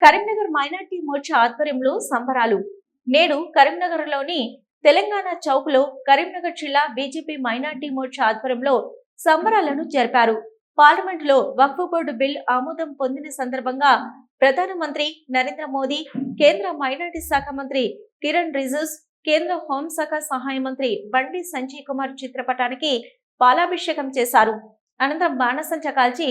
Karimnagar minority Morcha ఆధ్వర్యంలో సంబరాలు. నేడు కరీంనగర్లోని తెలంగాణ చౌక్లో కరీంనగర్ జిల్లా బీజేపీ మైనార్టీ మోర్చా ఆధ్వర్యంలో సంబరాలను జరిపారు. పార్లమెంటులో వక్ఫ్ బోర్డు బిల్ ఆమోదం పొందిన సందర్భంగా ప్రధానమంత్రి నరేంద్ర మోదీ, కేంద్ర మైనార్టీ శాఖ మంత్రి కిరణ్ రిజిజు, కేంద్ర హోంశాఖ సహాయ మంత్రి బండి సంజయ్ కుమార్ చిత్రపటానికి పాలాభిషేకం చేశారు. అనంతరం బాణసంచ కాల్చి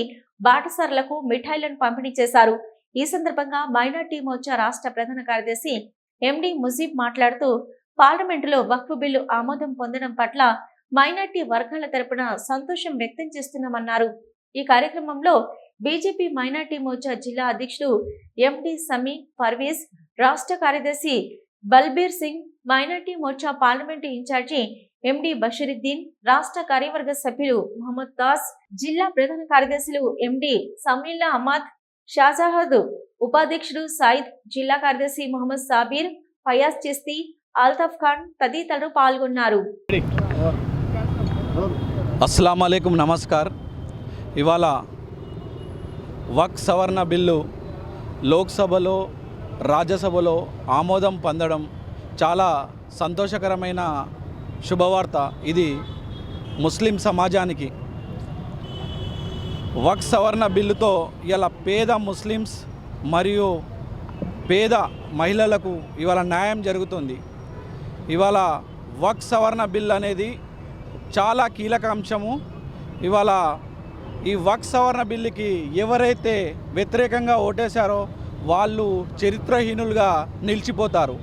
బాటసారులకు మిఠాయిలను పంపిణీ చేశారు. ఈ సందర్భంగా మైనార్టీ మోర్చా రాష్ట్ర ప్రధాన కార్యదర్శి ఎండి ముజీబ్ మాట్లాడుతూ, పార్లమెంటులో వక్ఫ్ బిల్లు ఆమోదం పొందడం పట్ల మైనార్టీ వర్గాల తరపున సంతోషం వ్యక్తం చేస్తున్నామన్నారు. ఈ కార్యక్రమంలో బీజేపీ మైనార్టీ మోర్చా జిల్లా అధ్యక్షుడు ఎండి సమీ పర్వీజ్, రాష్ట్ర కార్యదర్శి Balbir Singh, minority morcha parliament in charge MD Bashiruddin, రాష్ట్ర కార్యవర్గ సభ్యులు మహమ్మద్ దాస్, జిల్లా ప్రధాన కార్యదర్శులు ఎండి సమీల్లా అహ్మద్, షాజహాద్, ఉపాధ్యక్షుడు సాయిద్, జిల్లా కార్యదర్శి మహమ్మద్ సాబీర్, ఫయాజ్ చిస్తి, అల్తాఫ్ ఖాన్ తదితరులు పాల్గొన్నారు. అస్సలాము అలైకుం, నమస్కార్. ఇవాళ వక్ఫ్ సవరణ బిల్లు లోక్సభలో రాజ్యసభలో ఆమోదం పొందడం చాలా సంతోషకరమైన శుభవార్త. ఇది ముస్లిం సమాజానికి వక్ఫ్ సవరణ బిల్లుతో ఇలా పేద ముస్లిమ్స్ మరియు పేద మహిళలకు ఇవాళ న్యాయం జరుగుతుంది. ఇవాళ వక్ఫ్ సవరణ బిల్ అనేది చాలా కీలక అంశము. ఇవాళ ఈ వక్ఫ్ సవరణ బిల్లుకి ఎవరైతే వ్యతిరేకంగా ఓటేశారో వాళ్ళు చరిత్రహీనులుగా నిలిచిపోతారు.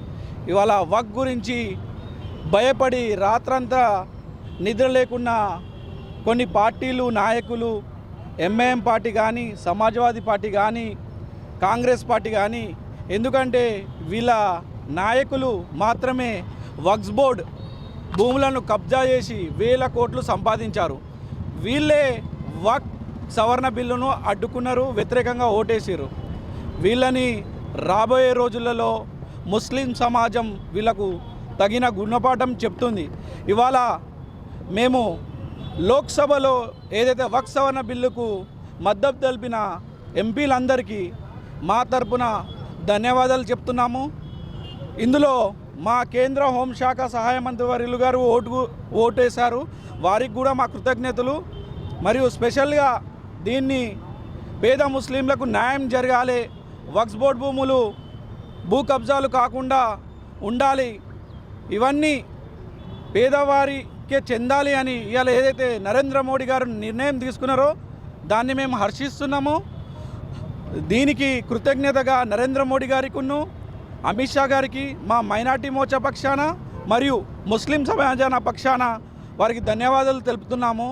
ఇవాళ వక్ఫ్ గురించి భయపడి రాత్రంతా నిద్ర లేకున్నా కొన్ని పార్టీలు నాయకులు, ఎంఐఎం పార్టీ కానీ, సమాజ్వాదీ పార్టీ కానీ, కాంగ్రెస్ పార్టీ కానీ, ఎందుకంటే వీళ్ళ నాయకులు మాత్రమే వక్ఫ్ బోర్డ్ భూములను కబ్జా చేసి వేల కోట్లు సంపాదించారు. వీళ్ళే వక్ఫ్ సవరణ బిల్లును అడ్డుకున్నారు, వ్యతిరేకంగా ఓటేసారు. వీళ్ళని రాబోయే రోజులలో ముస్లిం సమాజం వీళ్ళకు తగిన గుణపాఠం చెప్తుంది. ఇవాళ మేము లోక్సభలో ఏదైతే వక్ఫ్ సవరణ బిల్లుకు మద్దతు తెలిపిన ఎంపీలందరికీ మా తరపున ధన్యవాదాలు చెప్తున్నాము. ఇందులో మా కేంద్ర హోంశాఖ సహాయ మంత్రి వర్యులు గారు ఓటేశారు, వారికి కూడా మా కృతజ్ఞతలు. మరియు స్పెషల్గా దీన్ని పేద ముస్లింలకు న్యాయం జరగాలి, వక్ఫ్ బోర్డు భూములు భూ కబ్జాలు కాకుండా ఉండాలి, ఇవన్నీ పేదవారికే చెందాలి అని ఇవాళ ఏదైతే నరేంద్ర మోడీ గారు నిర్ణయం తీసుకున్నారో దాన్ని మేము హర్షిస్తున్నాము. దీనికి కృతజ్ఞతగా నరేంద్ర మోడీ గారికిను అమిత్ షా గారికి మా మైనార్టీ మోర్చా పక్షాన మరియు ముస్లిం సమాజాన పక్షాన వారికి ధన్యవాదాలు తెలుపుతున్నాము.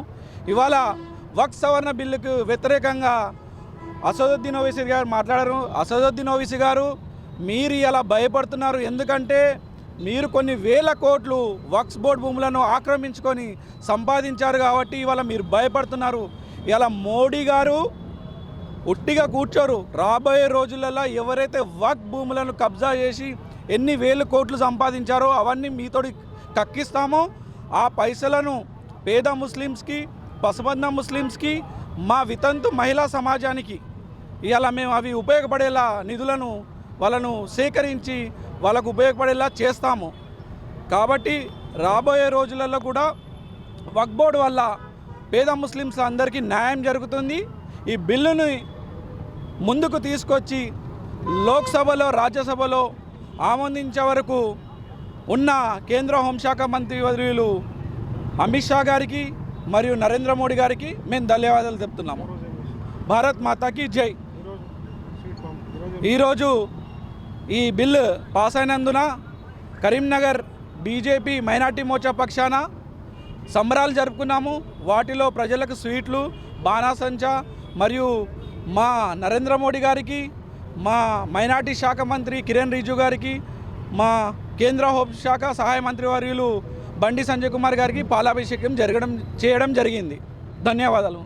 ఇవాళ వక్ఫ్ సవరణ బిల్లుకు వ్యతిరేకంగా అసదుద్దీన్ ఓవైసీ గారు మాట్లాడారు. అసదుద్దీన్ ఓవైసీ గారు, మీరు ఇలా భయపడుతున్నారు, ఎందుకంటే మీరు కొన్ని వేల కోట్లు వక్ఫ్ బోర్డు భూములను ఆక్రమించుకొని సంపాదించారు కాబట్టి ఇవాళ మీరు భయపడుతున్నారు. ఇలా మోడీ గారు ఉట్టిగా కూర్చోరు. రాబోయే రోజులలో ఎవరైతే వక్ఫ్ భూములను కబ్జా చేసి ఎన్ని వేల కోట్లు సంపాదించారో అవన్నీ మీతోటి కక్కిస్తామో ఆ పైసలను పేద ముస్లిమ్స్కి, పసబంధ ముస్లిమ్స్కి, మా వితంతు మహిళా సమాజానికి ఇవాళ మేము అవి ఉపయోగపడేలా నిధులను వాళ్ళను సేకరించి వాళ్ళకు ఉపయోగపడేలా చేస్తాము. కాబట్టి రాబోయే రోజులలో కూడా వక్ఫ్ బోర్డు వల్ల పేద ముస్లిమ్స్ అందరికీ న్యాయం జరుగుతుంది. ఈ బిల్లుని ముందుకు తీసుకొచ్చి లోక్సభలో రాజ్యసభలో ఆమోదించే వరకు ఉన్న కేంద్ర హోంశాఖ మంత్రి వర్యులు అమిత్ షా గారికి మరియు నరేంద్ర మోడీ గారికి మేము ధన్యవాదాలు చెప్తున్నాము. భారత్ మాతాకి జై. ఈరోజు ఈ బిల్లు పాస్ అయినందున కరీంనగర్ బీజేపీ మైనార్టీ మోర్చా పక్షాన సంబరాలు జరుపుకున్నాము. వాటిలో ప్రజలకు స్వీట్లు, బాణాసంచా మరియు మా నరేంద్ర మోడీ గారికి, మా మైనార్టీ శాఖ మంత్రి కిరణ్ రిజిజు గారికి, మా కేంద్ర హోంశాఖ సహాయ మంత్రి వర్యులు బండి సంజయ్ కుమార్ గారికి పాలాభిషేకం చేయడం జరిగింది. ధన్యవాదాలు.